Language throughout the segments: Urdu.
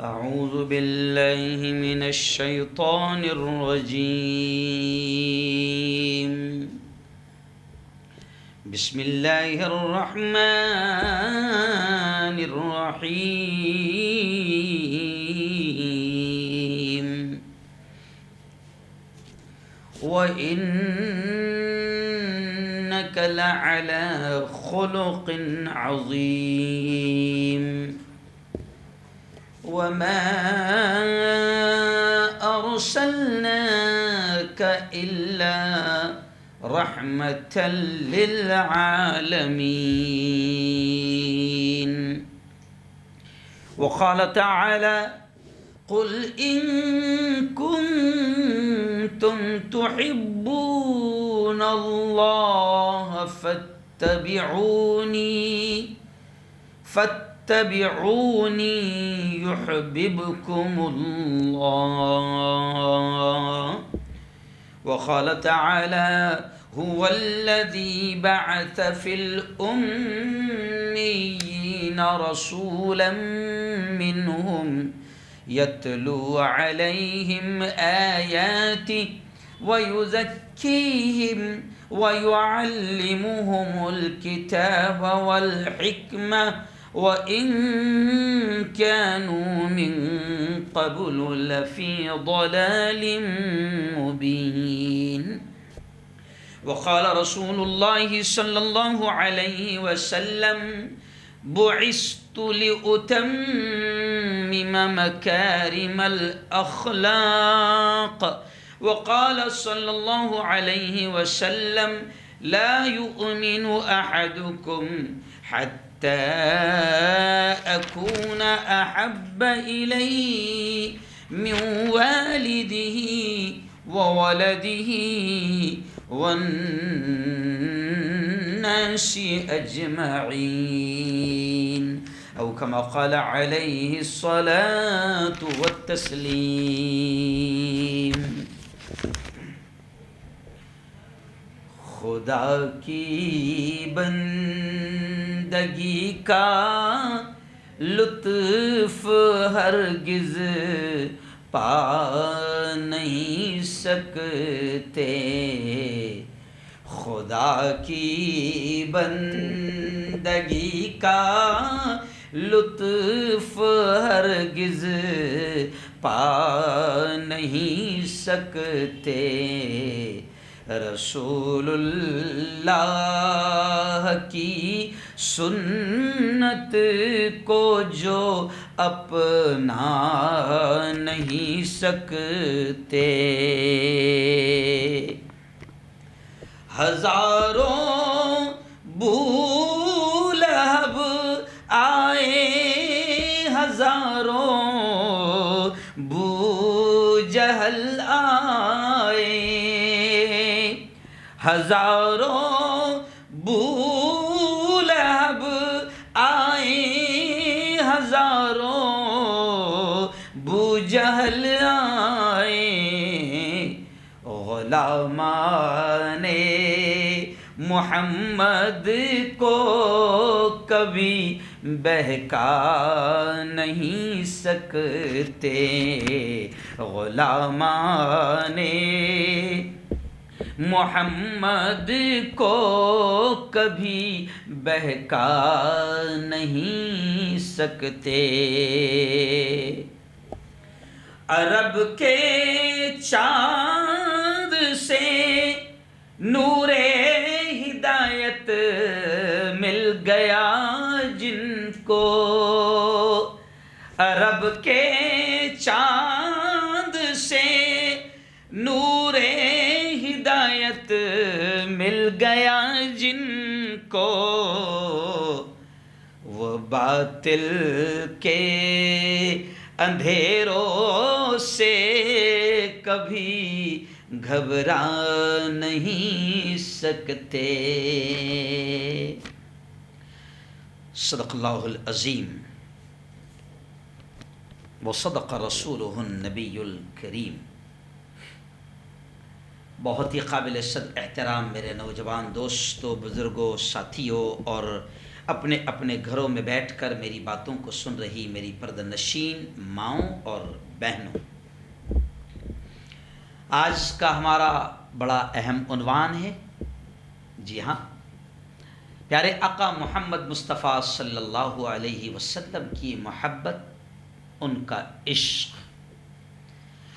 أعوذ بالله من الشيطان الرجيم. بسم الله الرحمن الرحيم. وإنك لعلى خلق عظيم. وما أرسلناك إلا رحمة للعالمين. وقال تعالى: قل إن كنتم تحبون الله فاتبعوني يحببكم الله. وقال تعالى: هو الذي بعث في الأميين رسولا منهم يتلو عليهم آياته ويزكيهم ويعلمهم الكتاب والحكمة وإن كانوا من قبل لفي ضلال مبين. وقال رسول الله صلى الله عليه وسلم: بعثت لأتمم مكارم الأخلاق. وقال صلى الله عليه وسلم: لا يؤمن أحدكم حتى أكون أحب إليه من والده وولده والناس أجمعين، أو كما قال عليه الصلاة والتسليم. خدا کی بندگی کا لطف ہرگز پا نہیں سکتے. خدا کی بندگی کا لطف ہرگز پا نہیں سکتے. رسول اللہ کی سنت کو جو اپنا نہیں سکتے. ہزاروں بولہب آئے، ہزاروں بوجہل آئے، ہزاروں بولہب آئے، ہزاروں بوجہل آئے. غلامان محمد کو کبھی بہکا نہیں سکتے. غلامان محمد کو کبھی بہکا نہیں سکتے. عرب کے چاند سے نور ہدایت مل گیا جن کو. عرب کے چاند سے نور ہدایت مل گیا جن کو. وہ باطل کے اندھیروں سے کبھی گھبرا نہیں سکتے. صدق اللہ العظیم وصدق رسولہ النبی الکریم. بہت ہی قابل صد احترام میرے نوجوان دوستوں، بزرگوں، ساتھیوں اور اپنے اپنے گھروں میں بیٹھ کر میری باتوں کو سن رہی میری پردہ نشین ماؤں اور بہنوں، آج کا ہمارا بڑا اہم عنوان ہے، جی ہاں، پیارے آقا محمد مصطفیٰ صلی اللہ علیہ وسلم کی محبت، ان کا عشق۔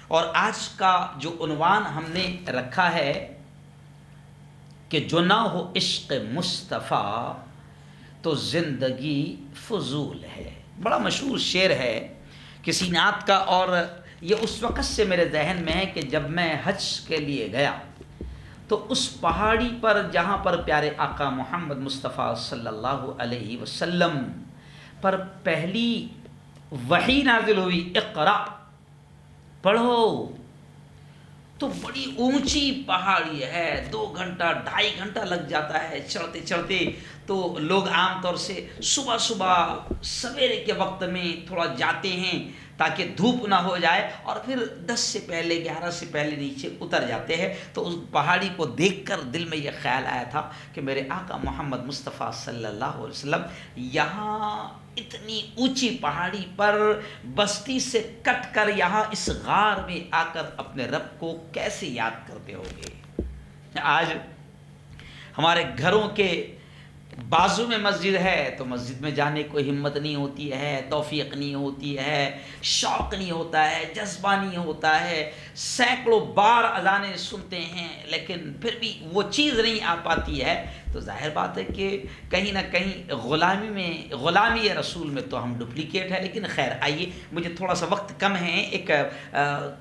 اور آج کا جو عنوان ہم نے رکھا ہے کہ جو نہ ہو عشق مصطفیٰ تو زندگی فضول ہے۔ بڑا مشہور شعر ہے کسی نعت کا، اور یہ اس وقت سے میرے ذہن میں ہے کہ جب میں حج کے لیے گیا تو اس پہاڑی پر جہاں پر پیارے آقا محمد مصطفیٰ صلی اللہ علیہ وسلم پر پہلی وحی نازل ہوئی، اقرا پڑھو، تو بڑی اونچی پہاڑی ہے، 2 گھنٹہ 2.5 گھنٹہ لگ جاتا ہے چڑھتے چڑھتے۔ تو لوگ عام طور سے صبح سویرے کے وقت میں تھوڑا جاتے ہیں تاکہ دھوپ نہ ہو جائے، اور پھر 10 سے پہلے 11 سے پہلے نیچے اتر جاتے ہیں۔ تو اس پہاڑی کو دیکھ کر دل میں یہ خیال آیا تھا کہ میرے آقا محمد مصطفیٰ صلی اللہ علیہ وسلم یہاں اتنی اونچی پہاڑی پر بستی سے کٹ کر یہاں اس غار میں آ کر اپنے رب کو کیسے یاد کرتے ہوگے۔ آج ہمارے گھروں کے بازو میں مسجد ہے تو مسجد میں جانے کو ہمت نہیں ہوتی ہے، توفیق نہیں ہوتی ہے، شوق نہیں ہوتا ہے، جذبہ نہیں ہوتا ہے، سینکڑوں بار اذانیں سنتے ہیں لیکن پھر بھی وہ چیز نہیں آ پاتی ہے۔ تو ظاہر بات ہے کہ کہیں نہ کہیں غلامی رسول میں تو ہم ڈپلیکیٹ ہے۔ لیکن خیر، آئیے، مجھے تھوڑا سا وقت کم ہے، ایک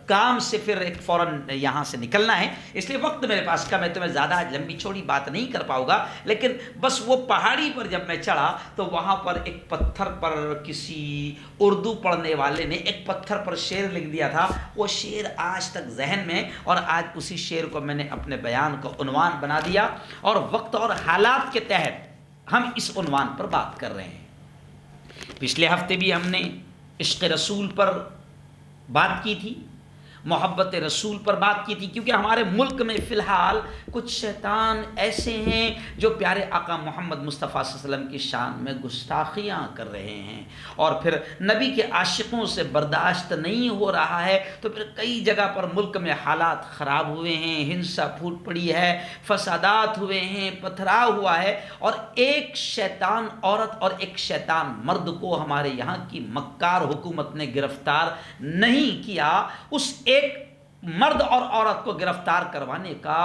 کام سے پھر ایک فوراً یہاں سے نکلنا ہے، اس لیے وقت میرے پاس کم ہے تو میں زیادہ لمبی چوڑی بات نہیں کر پاؤں گا۔ لیکن بس وہ پہاڑی پر جب میں چڑھا تو وہاں پر ایک پتھر پر کسی اردو پڑھنے والے نے ایک پتھر پر شعر لکھ دیا تھا۔ وہ شعر آج تک ذہن میں، اور آج اسی شعر کو میں نے اپنے بیان کا عنوان بنا دیا، اور وقت اور حالات کے تحت ہم اس عنوان پر بات کر رہے ہیں۔ پچھلے ہفتے بھی ہم نے عشق رسول پر بات کی تھی، محبت رسول پر بات کی تھی، کیونکہ ہمارے ملک میں فی الحال کچھ شیطان ایسے ہیں جو پیارے آقا محمد مصطفیٰ صلی اللہ علیہ وسلم کی شان میں گستاخیاں کر رہے ہیں، اور پھر نبی کے عاشقوں سے برداشت نہیں ہو رہا ہے، تو پھر کئی جگہ پر ملک میں حالات خراب ہوئے ہیں، ہنسا پھوٹ پڑی ہے، فسادات ہوئے ہیں، پتھراؤ ہوا ہے، اور ایک شیطان عورت اور ایک شیطان مرد کو ہمارے یہاں کی مکار حکومت نے گرفتار نہیں کیا۔ اس ایک مرد اور عورت کو گرفتار کروانے کا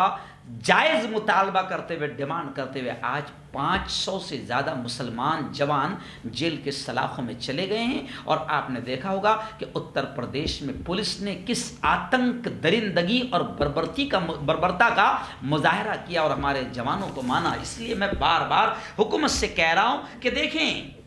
جائز مطالبہ کرتے ہوئے، ڈیمانڈ کرتے ہوئے، آج 500 سے زیادہ مسلمان جوان جیل کے سلاخوں میں چلے گئے ہیں۔ اور آپ نے دیکھا ہوگا کہ اتر پردیش میں پولیس نے کس آتنک، درندگی اور بربرتا کا مظاہرہ کیا اور ہمارے جوانوں کو مانا۔ اس لیے میں بار بار حکومت سے کہہ رہا ہوں کہ دیکھیں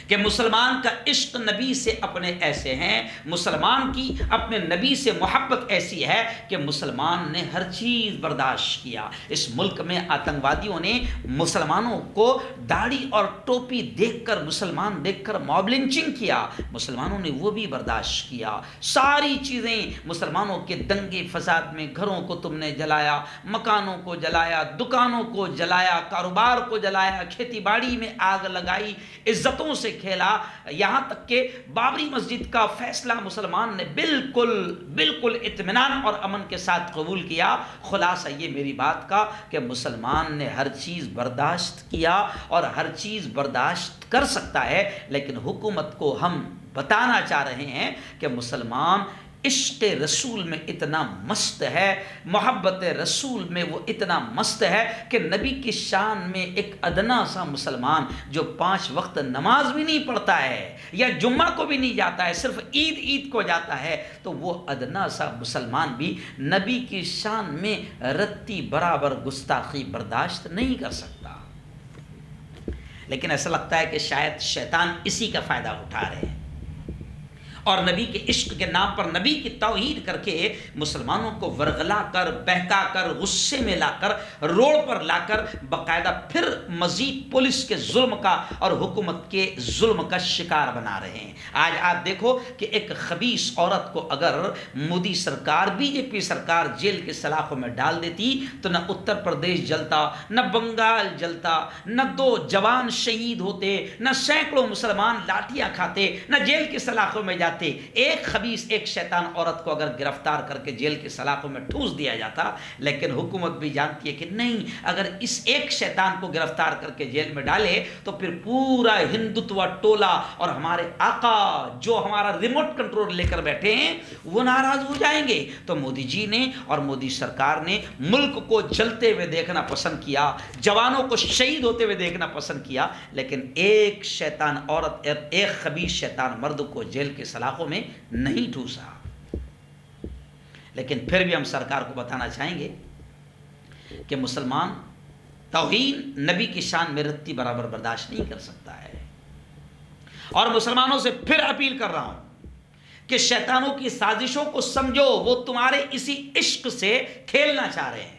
کہ مسلمان کا عشق نبی سے اپنے ایسے ہیں، مسلمان کی اپنے نبی سے محبت ایسی ہے کہ مسلمان نے ہر چیز برداشت کیا۔ اس ملک میں آتنکوادیوں نے مسلمانوں کو داڑھی اور ٹوپی دیکھ کر، مسلمان دیکھ کر موب لنچنگ کیا، مسلمانوں نے وہ بھی برداشت کیا۔ ساری چیزیں مسلمانوں کے دنگے فساد میں، گھروں کو تم نے جلایا، مکانوں کو جلایا، دکانوں کو جلایا، کاروبار کو جلایا، کھیتی باڑی میں آگ لگائی، عزتوں سے کھیلا، یہاں تک کہ بابری مسجد کا فیصلہ مسلمان نے بالکل اطمینان اور امن کے ساتھ قبول کیا۔ خلاصہ یہ میری بات کا کہ مسلمان نے ہر چیز برداشت کیا اور ہر چیز برداشت کر سکتا ہے، لیکن حکومت کو ہم بتانا چاہ رہے ہیں کہ مسلمان عشق رسول میں اتنا مست ہے، محبت رسول میں وہ اتنا مست ہے کہ نبی کی شان میں ایک ادنا سا مسلمان جو 5 وقت نماز بھی نہیں پڑھتا ہے یا جمعہ کو بھی نہیں جاتا ہے، صرف عید کو جاتا ہے، تو وہ ادنا سا مسلمان بھی نبی کی شان میں رتی برابر گستاخی برداشت نہیں کر سکتا۔ لیکن ایسا لگتا ہے کہ شاید شیطان اسی کا فائدہ اٹھا رہے ہیں، اور نبی کے عشق کے نام پر نبی کی توہین کر کے مسلمانوں کو ورغلا کر، بہکا کر، غصے میں لا کر، روڈ پر لا کر باقاعدہ پھر مزید پولیس کے ظلم کا اور حکومت کے ظلم کا شکار بنا رہے ہیں۔ آج آپ دیکھو کہ ایک خبیث عورت کو اگر مودی سرکار، بی جے پی سرکار جیل کے سلاخوں میں ڈال دیتی تو نہ اتر پردیش جلتا، نہ بنگال جلتا، نہ 2 جوان شہید ہوتے، نہ سینکڑوں مسلمان لاٹھیاں کھاتے، نہ جیل کے سلاخوں میں جاتے۔ ایک خبیث، ایک شیطان عورت کو اگر گرفتار کر کے جیل کے سلاخوں میں ٹھوس دیا جاتا، لیکن حکومت بھی جانتی ہے کہ نہیں، اگر اس ایک شیطان کو گرفتار کر کے جیل میں ڈالے تو پھر پورا ہندوتوا ٹولہ اور ہمارے آقا جو ہمارا ریموٹ کنٹرول لے کر بیٹھے ہیں وہ ناراض ہو جائیں گے۔ تو مودی جی نے اور مودی سرکار نے ملک کو جلتے ہوئے دیکھنا پسند کیا، جوانوں کو شہید ہوتے ہوئے دیکھنا پسند کیا، لیکن ایک شیطان عورت، ایک خبیث شیطان مرد کو جیل کے سلاخوں میں نہیں ٹھوسا۔ لیکن پھر بھی ہم سرکار کو بتانا چاہیں گے کہ مسلمان توہین نبی کی شان میں رتی برابر برداشت نہیں کر سکتا ہے، اور مسلمانوں سے پھر اپیل کر رہا ہوں کہ شیطانوں کی سازشوں کو سمجھو، وہ تمہارے اسی عشق سے کھیلنا چاہ رہے ہیں،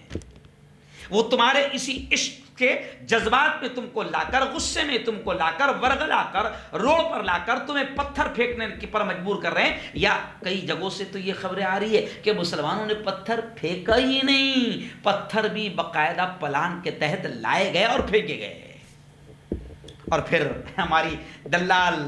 وہ تمہارے اسی عشق کے جذبات میں تم کو لا کر، غصے میں تم کو لا کر، ورغلا کر، روڈ پر لا کر تمہیں پتھر پھینکنے پر مجبور کر رہے ہیں۔ یا کئی جگہوں سے تو یہ خبریں آ رہی ہے کہ مسلمانوں نے پتھر پھینکا ہی نہیں، پتھر بھی باقاعدہ پلان کے تحت لائے گئے اور پھینکے گئے، اور پھر ہماری دلال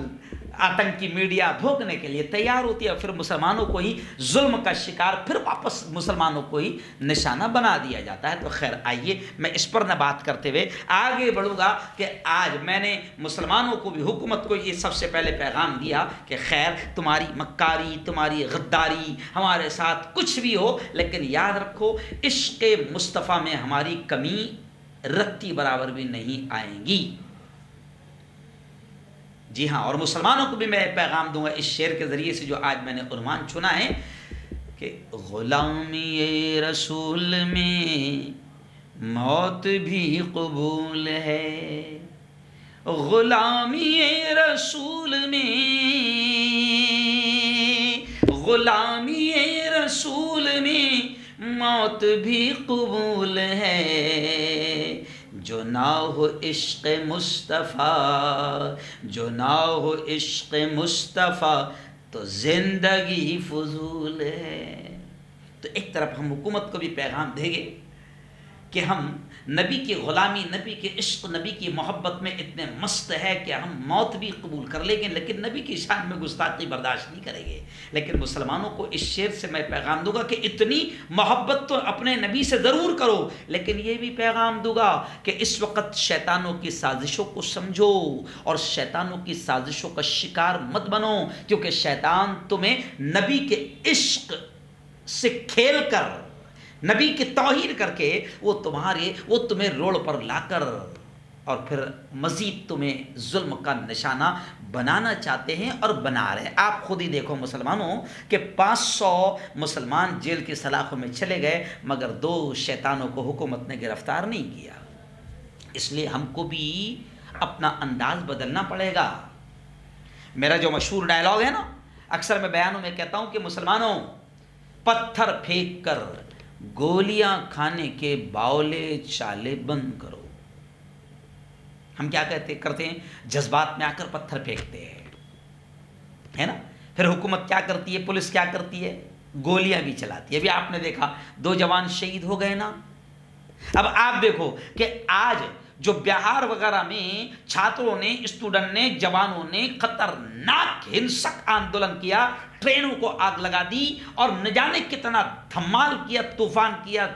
آتنکی میڈیا بھوکنے کے لیے تیار ہوتی ہے، پھر مسلمانوں کو ہی ظلم کا شکار، پھر واپس مسلمانوں کو ہی نشانہ بنا دیا جاتا ہے۔ تو خیر آئیے میں اس پر نہ بات کرتے ہوئے آگے بڑھوں گا کہ آج میں نے مسلمانوں کو بھی، حکومت کو یہ سب سے پہلے پیغام دیا کہ خیر تمہاری مکاری، تمہاری غداری ہمارے ساتھ کچھ بھی ہو، لیکن یاد رکھو عشق مصطفیٰ میں ہماری کمی رتی برابر بھی نہیں آئیں گی۔ جی ہاں، اور مسلمانوں کو بھی میں پیغام دوں گا اس شعر کے ذریعے سے جو آج میں نے عنوان چنا ہے کہ غلامی رسول میں موت بھی قبول ہے، غلامی رسول میں، غلامی رسول میں موت بھی قبول ہے، جو نہ ہو عشق مصطفیٰ، جو نہ ہو عشق مصطفیٰ تو زندگی فضول ہے۔ تو ایک طرف ہم حکومت کو بھی پیغام دیں گے کہ ہم نبی کی غلامی، نبی کے عشق، نبی کی محبت میں اتنے مست ہے کہ ہم موت بھی قبول کر لیں گے، لیکن نبی کی شان میں گستاخی برداشت نہیں کریں گے۔ لیکن مسلمانوں کو اس شعر سے میں پیغام دوں گا کہ اتنی محبت تو اپنے نبی سے ضرور کرو، لیکن یہ بھی پیغام دوں گا کہ اس وقت شیطانوں کی سازشوں کو سمجھو اور شیطانوں کی سازشوں کا شکار مت بنو، کیونکہ شیطان تمہیں نبی کے عشق سے کھیل کر، نبی کی توہین کر کے وہ تمہیں روڈ پر لا کر اور پھر مزید تمہیں ظلم کا نشانہ بنانا چاہتے ہیں اور بنا رہے ہیں۔ آپ خود ہی دیکھو مسلمانوں کہ 500 مسلمان جیل کی سلاخوں میں چلے گئے، مگر 2 شیطانوں کو حکومت نے گرفتار نہیں کیا۔ اس لیے ہم کو بھی اپنا انداز بدلنا پڑے گا۔ میرا جو مشہور ڈائلاگ ہے نا، اکثر میں بیانوں میں کہتا ہوں کہ مسلمانوں پتھر پھینک کر گولیاں کھانے کے باولے چالے بند کرو۔ ہم کیا کرتے ہیں؟ جذبات میں آ کر پتھر پھینکتے ہیں، ہے نا؟ پھر حکومت کیا کرتی ہے، پولیس کیا کرتی ہے؟ گولیاں بھی چلاتی ہے۔ ابھی آپ نے دیکھا 2 جوان شہید ہو گئے نا۔ اب آپ دیکھو کہ آج جو بہار وغیرہ میں چھاتروں نے، اسٹوڈنٹ نے، جوانوں نے خطرناک ہنسک آندولن کیا، ٹرینوں کو آگ لگا دی اور نہ جانے کتنا دھمال کیا، طوفان کیا،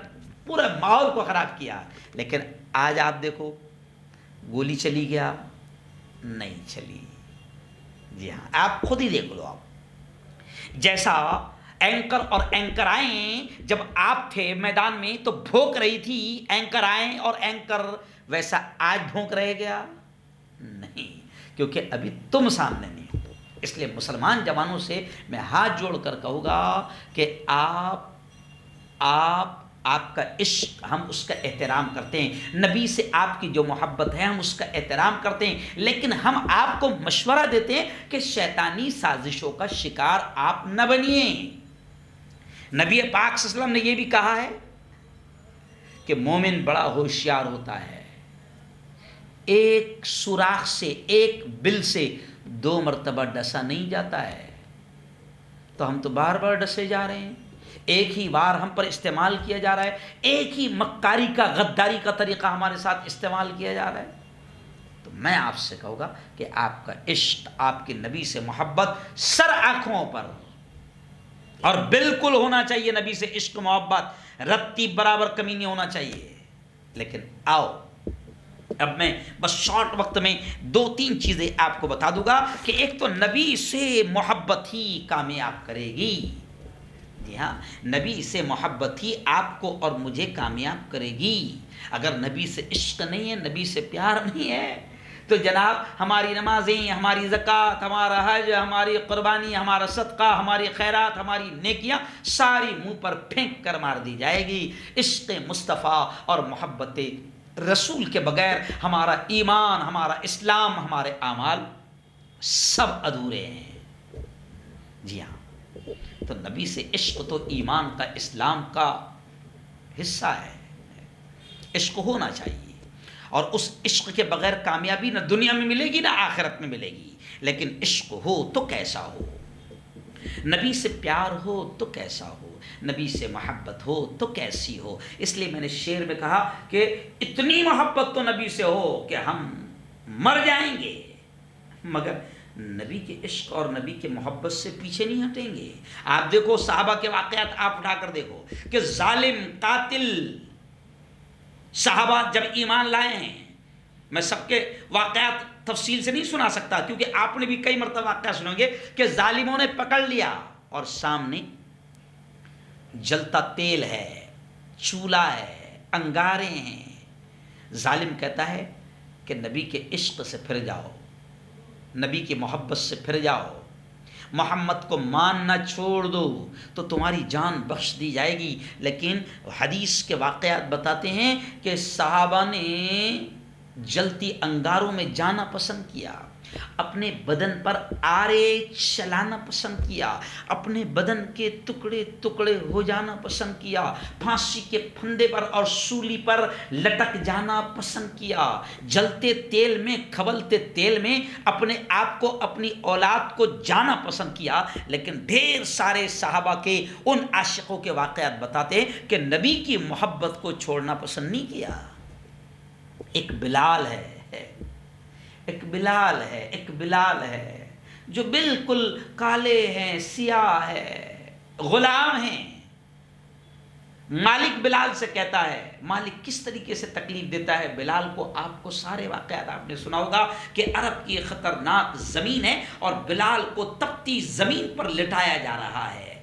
پورے ماحول کو خراب کیا، لیکن آج آپ دیکھو گولی چلی گیا؟ نہیں چلی۔ جی ہاں، آپ خود ہی دیکھ لو۔ آپ جیسا اینکر اور اینکر آئیں، جب آپ تھے میدان میں تو بھونک رہی تھی اینکر آئیں اور اینکر، ویسا آج بھونک رہے گیا؟ نہیں، کیونکہ ابھی تم سامنے نہیں ہو۔ اس لیے مسلمان جوانوں سے میں ہاتھ جوڑ کر کہوں گا کہ آپ آپ کا عشق ہم اس کا احترام کرتے ہیں، نبی سے آپ کی جو محبت ہے ہم اس کا احترام کرتے ہیں، لیکن ہم آپ کو مشورہ دیتے ہیں کہ شیطانی سازشوں کا شکار آپ نہ بنیے۔ نبی پاک صلی اللہ علیہ وسلم نے یہ بھی کہا ہے کہ مومن بڑا ہوشیار ہوتا ہے، ایک سوراخ سے، ایک بل سے 2 مرتبہ ڈسا نہیں جاتا ہے۔ تو ہم تو بار بار ڈسے جا رہے ہیں، ایک ہی بار ہم پر استعمال کیا جا رہا ہے، ایک ہی مکاری کا، غداری کا طریقہ ہمارے ساتھ استعمال کیا جا رہا ہے۔ تو میں آپ سے کہوں گا کہ آپ کا عشق، آپ کے نبی سے محبت سر آنکھوں پر اور بالکل ہونا چاہیے، نبی سے عشق محبت رتی برابر کمی نہیں ہونا چاہیے۔ لیکن آؤ اب میں بس شارٹ وقت میں 2-3 چیزیں آپ کو بتا دوں گا کہ ایک تو نبی سے محبت ہی کامیاب کرے گی، جی ہاں، نبی سے محبت ہی آپ کو اور مجھے کامیاب کرے گی۔ اگر نبی سے عشق نہیں ہے، نبی سے پیار نہیں ہے، تو جناب ہماری نمازیں، ہماری زکوٰۃ، ہمارا حج، ہماری قربانی، ہمارا صدقہ، ہماری خیرات، ہماری نیکیاں ساری منہ پر پھینک کر مار دی جائے گی۔ عشق مصطفیٰ اور محبت رسول کے بغیر ہمارا ایمان، ہمارا اسلام، ہمارے اعمال سب ادھورے ہیں۔ جی ہاں، تو نبی سے عشق تو ایمان کا، اسلام کا حصہ ہے، عشق ہونا چاہیے۔ اور اس عشق کے بغیر کامیابی نہ دنیا میں ملے گی نہ آخرت میں ملے گی۔ لیکن عشق ہو تو کیسا ہو، نبی سے پیار ہو تو کیسا ہو، نبی سے محبت ہو تو کیسی ہو۔ اس لیے میں نے شعر میں کہا کہ اتنی محبت تو نبی سے ہو کہ ہم مر جائیں گے، مگر نبی کے عشق اور نبی کے محبت سے پیچھے نہیں ہٹیں گے۔ آپ دیکھو صحابہ کے واقعات آپ اٹھا کر دیکھو کہ ظالم قاتل صحابہ جب ایمان لائے ہیں، میں سب کے واقعات تفصیل سے نہیں سنا سکتا کیونکہ آپ نے بھی کئی مرتبہ واقعہ سنیں گے کہ ظالموں نے پکڑ لیا اور سامنے جلتا تیل ہے، چولہا ہے، انگارے ہیں، ظالم کہتا ہے کہ نبی کے عشق سے پھر جاؤ، نبی کی محبت سے پھر جاؤ، محمد کو ماننا چھوڑ دو تو تمہاری جان بخش دی جائے گی۔ لیکن حدیث کے واقعات بتاتے ہیں کہ صحابہ نے جلتی انگاروں میں جانا پسند کیا، اپنے بدن پر آرے چلانا پسند کیا، اپنے بدن کے ٹکڑے ٹکڑے ہو جانا پسند کیا، پھانسی کے پھندے پر اور سولی پر لٹک جانا پسند کیا، جلتے تیل میں، کھولتے تیل میں اپنے آپ کو، اپنی اولاد کو جانا پسند کیا۔ لیکن ڈھیر سارے صحابہ کے ان عاشقوں کے واقعات بتاتے ہیں کہ نبی کی محبت کو چھوڑنا پسند نہیں کیا۔ ایک بلال ہے، ایک بلال ہے، ایک بلال ہے جو بالکل کالے ہیں، سیاہ ہے، غلام ہیں۔ مالک بلال سے کہتا ہے، مالک کس طریقے سے تکلیف دیتا ہے بلال کو، آپ کو سارے واقعات آپ نے سنا ہوگا کہ عرب کی خطرناک زمین ہے اور بلال کو تپتی زمین پر لٹایا جا رہا ہے،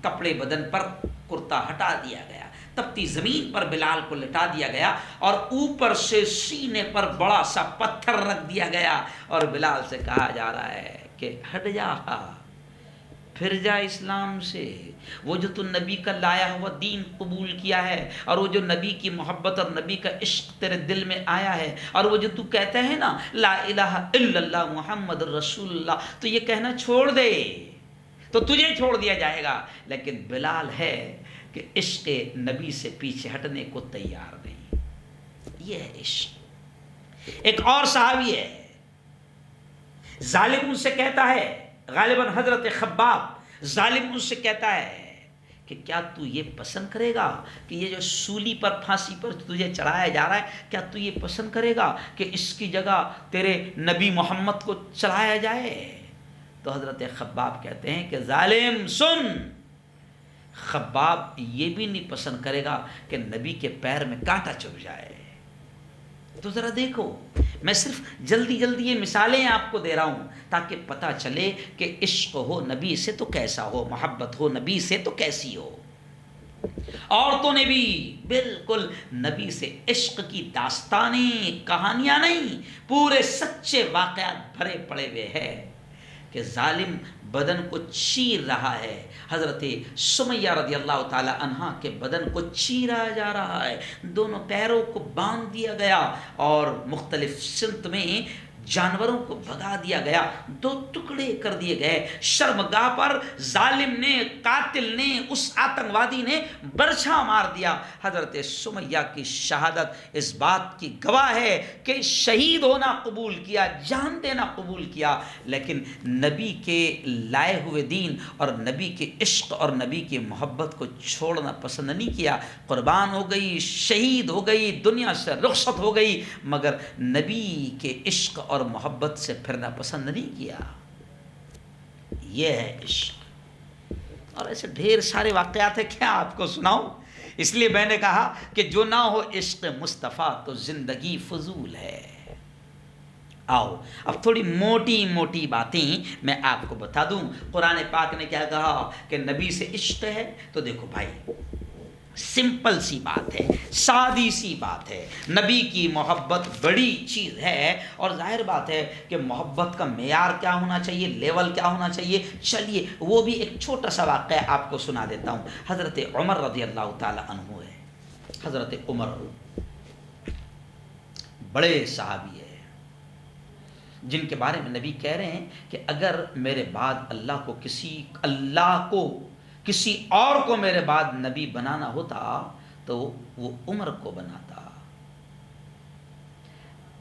کپڑے بدن پر، کرتا ہٹا دیا گیا، تپتی زمین پر بلال کو لٹا دیا گیا اور اوپر سے سینے پر بڑا سا پتھر رکھ دیا گیا اور بلال سے کہا جا رہا ہے کہ ہٹ جا، پھر جا اسلام سے، وہ جو تو نبی کا لایا ہوا دین قبول کیا ہے اور وہ جو نبی کی محبت اور نبی کا عشق تیرے دل میں آیا ہے اور وہ جو تو کہتا ہے نا لا الہ الا اللہ محمد رسول اللہ، تو یہ کہنا چھوڑ دے تو تجھے چھوڑ دیا جائے گا۔ لیکن بلال ہے کہ عشق نبی سے پیچھے ہٹنے کو تیار نہیں، یہ ہے عشق۔ ایک اور صحابی ہے، ظالم ان سے کہتا ہے، غالباً حضرت خباب، ظالم ان سے کہتا ہے کہ کیا تو یہ پسند کرے گا کہ یہ جو سولی پر، پھانسی پر تجھے چڑھایا جا رہا ہے، کیا تو یہ پسند کرے گا کہ اس کی جگہ تیرے نبی محمد کو چڑھایا جائے؟ تو حضرت خباب کہتے ہیں کہ ظالم سن، خباب یہ بھی نہیں پسند کرے گا کہ نبی کے پیر میں کانٹا چبھ جائے۔ تو ذرا دیکھو، میں صرف جلدی جلدی یہ مثالیں آپ کو دے رہا ہوں تاکہ پتہ چلے کہ عشق ہو نبی سے تو کیسا ہو، محبت ہو نبی سے تو کیسی ہو۔ عورتوں نے بھی بالکل نبی سے عشق کی داستانیں، کہانیاں نہیں، پورے سچے واقعات بھرے پڑے ہوئے ہیں کہ ظالم بدن کو چیر رہا ہے، حضرت سمیہ رضی اللہ تعالی عنہا کے بدن کو چیرا جا رہا ہے، دونوں پیروں کو باندھ دیا گیا اور مختلف سمت میں جانوروں کو بھگا دیا گیا، دو ٹکڑے کر دیے گئے۔ شرمگاہ پر ظالم نے، قاتل نے، اس آتنکوادی نے برچھا مار دیا۔ حضرت سمیہ کی شہادت اس بات کی گواہ ہے کہ شہید ہونا قبول کیا، جان دینا قبول کیا، لیکن نبی کے لائے ہوئے دین اور نبی کے عشق اور نبی کی محبت کو چھوڑنا پسند نہیں کیا۔ قربان ہو گئی، شہید ہو گئی، دنیا سے رخصت ہو گئی، مگر نبی کے عشق اور محبت سے پھرنا پسند نہیں کیا۔ یہ ہے عشق۔ اور ایسے ڈھیر سارے واقعات ہیں، کیا آپ کو سناؤں؟ اس لیے میں نے کہا کہ جو نہ ہو عشق مصطفیٰ تو زندگی فضول ہے۔ آؤ اب تھوڑی موٹی موٹی باتیں میں آپ کو بتا دوں۔ قرآن پاک نے کیا کہا کہ نبی سے عشق ہے، تو دیکھو بھائی سمپل سی بات ہے، سادی سی بات ہے، نبی کی محبت بڑی چیز ہے، اور ظاہر بات ہے کہ محبت کا معیار کیا ہونا چاہیے، لیول کیا ہونا چاہیے۔ چلیے وہ بھی ایک چھوٹا سا واقعہ آپ کو سنا دیتا ہوں۔ حضرت عمر رضی اللہ تعالی عنہ ہے، حضرت عمر بڑے صحابی ہیں جن کے بارے میں نبی کہہ رہے ہیں کہ اگر میرے بعد اللہ کو کسی اور کو میرے بعد نبی بنانا ہوتا تو وہ عمر کو بناتا۔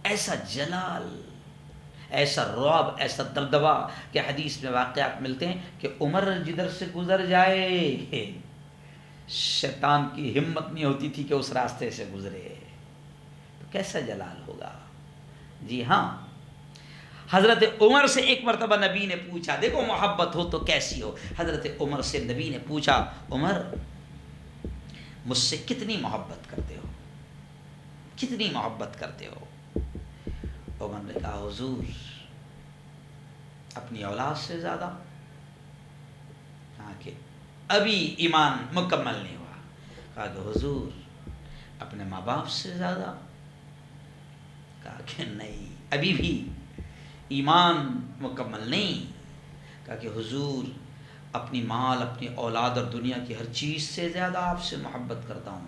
ایسا جلال، ایسا رعب، ایسا دبدبا کہ حدیث میں واقعات ملتے ہیں کہ عمر جدھر سے گزر جائے شیطان کی ہمت نہیں ہوتی تھی کہ اس راستے سے گزرے، تو کیسا جلال ہوگا۔ جی ہاں، حضرت عمر سے ایک مرتبہ نبی نے پوچھا، دیکھو محبت ہو تو کیسی ہو، حضرت عمر سے نبی نے پوچھا، عمر مجھ سے کتنی محبت کرتے ہو، کتنی محبت کرتے ہو؟ عمر نے کہا حضور اپنی اولاد سے زیادہ، کہا کہ ابھی ایمان مکمل نہیں ہوا۔ کہا کہ حضور اپنے ماں باپ سے زیادہ، کہا کہ نہیں ابھی بھی ایمان مکمل نہیں۔ کہا کہ حضور اپنی مال، اپنی اولاد اور دنیا کی ہر چیز سے زیادہ آپ سے محبت کرتا ہوں۔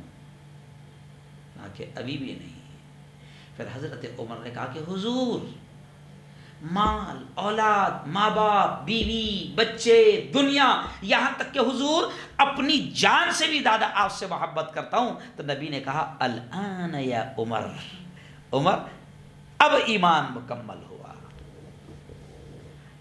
کہا کہ ابھی بھی نہیں۔ پھر حضرت عمر نے کہا کہ حضور مال، اولاد، ماں باپ، بیوی، بچے، دنیا، یہاں تک کہ حضور اپنی جان سے بھی زیادہ آپ سے محبت کرتا ہوں۔ تو نبی نے کہا الآن یا عمر، عمر اب ایمان مکمل ہوا۔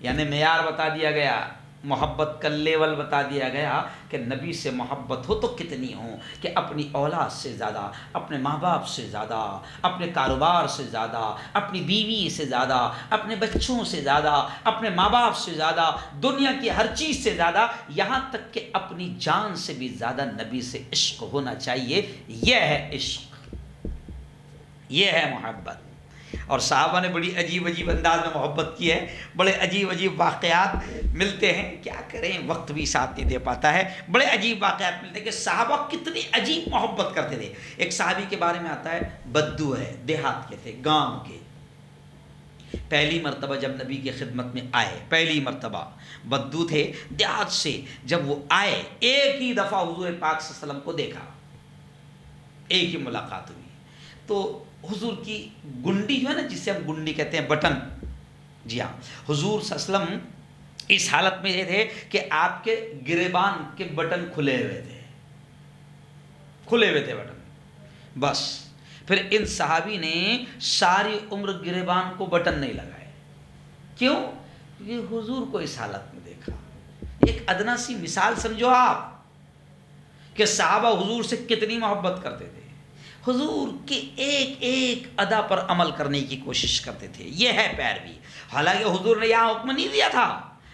یعنی معیار بتا دیا گیا، محبت کا لیول بتا دیا گیا کہ نبی سے محبت ہو تو کتنی ہو، کہ اپنی اولاد سے زیادہ، اپنے ماں باپ سے زیادہ، اپنے کاروبار سے زیادہ، اپنی بیوی سے زیادہ، اپنے بچوں سے زیادہ، اپنے ماں باپ سے زیادہ، دنیا کی ہر چیز سے زیادہ، یہاں تک کہ اپنی جان سے بھی زیادہ نبی سے عشق ہونا چاہیے۔ یہ ہے عشق، یہ ہے محبت۔ اور صحابہ نے بڑی عجیب عجیب انداز میں محبت کی ہے، بڑے عجیب عجیب واقعات ملتے ہیں، کیا کریں وقت بھی ساتھ نہیں دے پاتا ہے۔ بڑے عجیب واقعات ملتے ہیں کہ صحابہ کتنی عجیب محبت کرتے تھے۔ ایک صحابی کے بارے میں آتا ہے، بدو ہے، دیہات کے تھے، گاؤں کے، پہلی مرتبہ جب نبی کی خدمت میں آئے، پہلی مرتبہ بدو تھے دیہات سے، جب وہ آئے ایک ہی دفعہ حضور پاک صلی اللہ علیہ وسلم کو دیکھا، ایک ہی ملاقات ہوئی، تو حضور کی گنڈی جو ہے نا، جس سے ہم گنڈی کہتے ہیں، بٹن، جی ہاں، حضور صلی اللہ علیہ وسلم اس حالت میں یہ تھے کہ آپ کے گریبان کے بٹن کھلے ہوئے تھے، کھلے ہوئے تھے بٹن۔ بس پھر ان صحابی نے ساری عمر گریبان کو بٹن نہیں لگائے۔ کیوں؟ کیونکہ حضور کو اس حالت میں دیکھا۔ ایک ادنا سی مثال سمجھو آپ کہ صحابہ حضور سے کتنی محبت کرتے تھے، حضور کی ایک ایک ادا پر عمل کرنے کی کوشش کرتے تھے۔ یہ ہے پیروی۔ حالانکہ حضور نے یہاں حکم نہیں دیا تھا،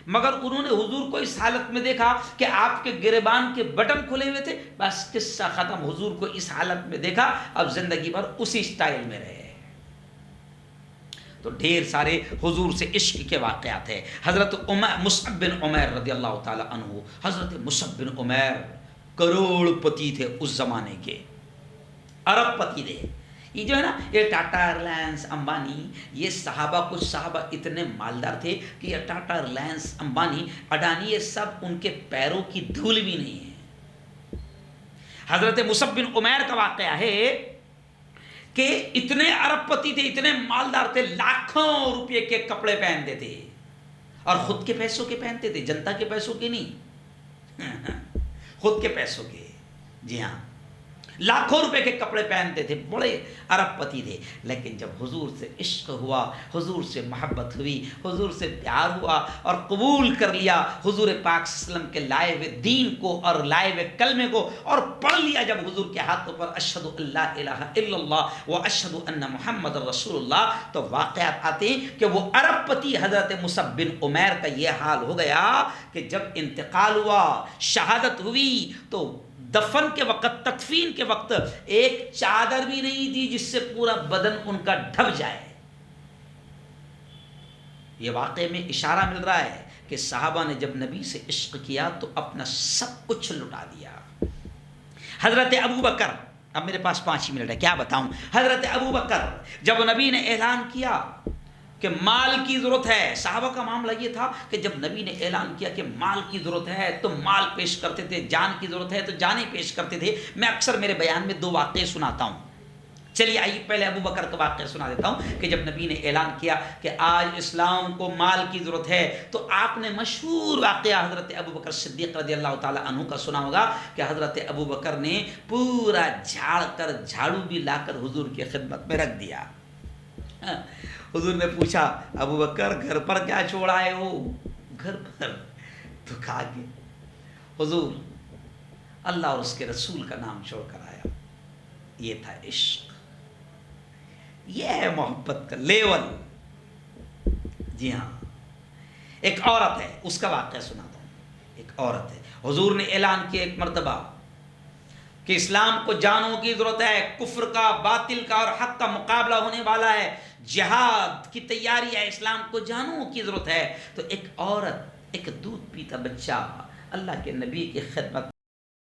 مگر انہوں نے حضور کو اس حالت میں دیکھا کہ آپ کے گریبان کے بٹن کھلے ہوئے تھے، بس قصہ ختم۔ حضور کو اس حالت میں دیکھا، اب زندگی بھر اسی سٹائل میں رہے۔ تو ڈھیر سارے حضور سے عشق کے واقعات ہیں۔ حضرت مصعب بن عمیر رضی اللہ تعالی عنہ، حضرت مصعب بن عمیر کروڑ پتی تھے اس زمانے کے، ارب پتی تھے، یہ جو ہے نا، یہ ٹاٹا ایئرلائنس، امبانی، یہ صحابہ، کچھ صحابہ اتنے مالدار تھے کہ یہ ٹاٹا ایئرلائنس، امبانی، اڈانی، یہ سب ان کے پیروں کی دھول بھی نہیں ہے۔ حضرت مصعب بن عمیر کا واقعہ ہے کہ اتنے ارب پتی تھے، اتنے مالدار تھے، لاکھوں روپے کے کپڑے پہنتے تھے، اور خود کے پیسوں کے پہنتے تھے، جنتا کے پیسوں کے نہیں، خود کے پیسوں کے، جی ہاں، لاکھوں روپے کے کپڑے پہنتے تھے، بڑے ارب پتی تھے۔ لیکن جب حضور سے عشق ہوا، حضور سے محبت ہوئی، حضور سے پیار ہوا، اور قبول کر لیا حضور پاک صلی اللہ علیہ وسلم کے لائے ہوئے دین کو اور لائے ہوئے کلمے کو، اور پڑھ لیا جب حضور کے ہاتھوں پر اشہد ان لا الہ الا اللہ و اشہد ان محمد رسول اللہ، تو واقعات آتے ہیں کہ وہ ارب پتی حضرت مصعب بن عمیر کا یہ حال ہو گیا کہ جب انتقال ہوا، شہادت ہوئی، تو دفن کے وقت، تدفین کے وقت، ایک چادر بھی نہیں تھی جس سے پورا بدن ان کا ڈھک جائے۔ یہ واقعے میں اشارہ مل رہا ہے کہ صحابہ نے جب نبی سے عشق کیا تو اپنا سب کچھ لٹا دیا۔ حضرت ابو بکر، اب میرے پاس 5 ہی منٹ ہے، کیا بتاؤں۔ حضرت ابو بکر جب نبی نے اعلان کیا کہ مال کی ضرورت ہے، صحابہ کا معاملہ یہ تھا کہ جب نبی نے اعلان کیا کہ مال کی ضرورت ہے تو مال پیش کرتے تھے، جان کی ضرورت ہے تو جانیں پیش کرتے تھے۔ میں اکثر میرے بیان میں 2 واقعے سناتا ہوں، چلیے آئیے پہلے ابو بکر کا واقعہ سنا دیتا ہوں کہ جب نبی نے اعلان کیا کہ آج اسلام کو مال کی ضرورت ہے، تو آپ نے مشہور واقعہ حضرت ابو بکر صدیق رضی اللہ تعالیٰ عنہ کا سنا ہوگا کہ حضرت ابو بکر نے پورا جھاڑ کر، جھاڑو بھی لا کر حضور کی خدمت میں رکھ دیا۔ حضور نے پوچھا ابو بکر گھر پر کیا چھوڑ آئے ہو؟ گھر پر تو کہا کہ حضور اللہ اور اس کے رسول کا نام چھوڑ کر آیا۔ یہ تھا عشق، یہ ہے محبت کا لیول۔ جی ہاں، ایک عورت ہے، اس کا واقعہ سناتا ہوں۔ ایک عورت ہے، حضور نے اعلان کیا ایک مرتبہ کہ اسلام کو جانوں کی ضرورت ہے، کفر کا، باطل کا اور حق کا مقابلہ ہونے والا ہے، جہاد کی تیاری ہے، اسلام کو جانوں کی ضرورت ہے۔ تو ایک عورت، ایک دودھ پیتا بچہ اللہ کے نبی کی خدمت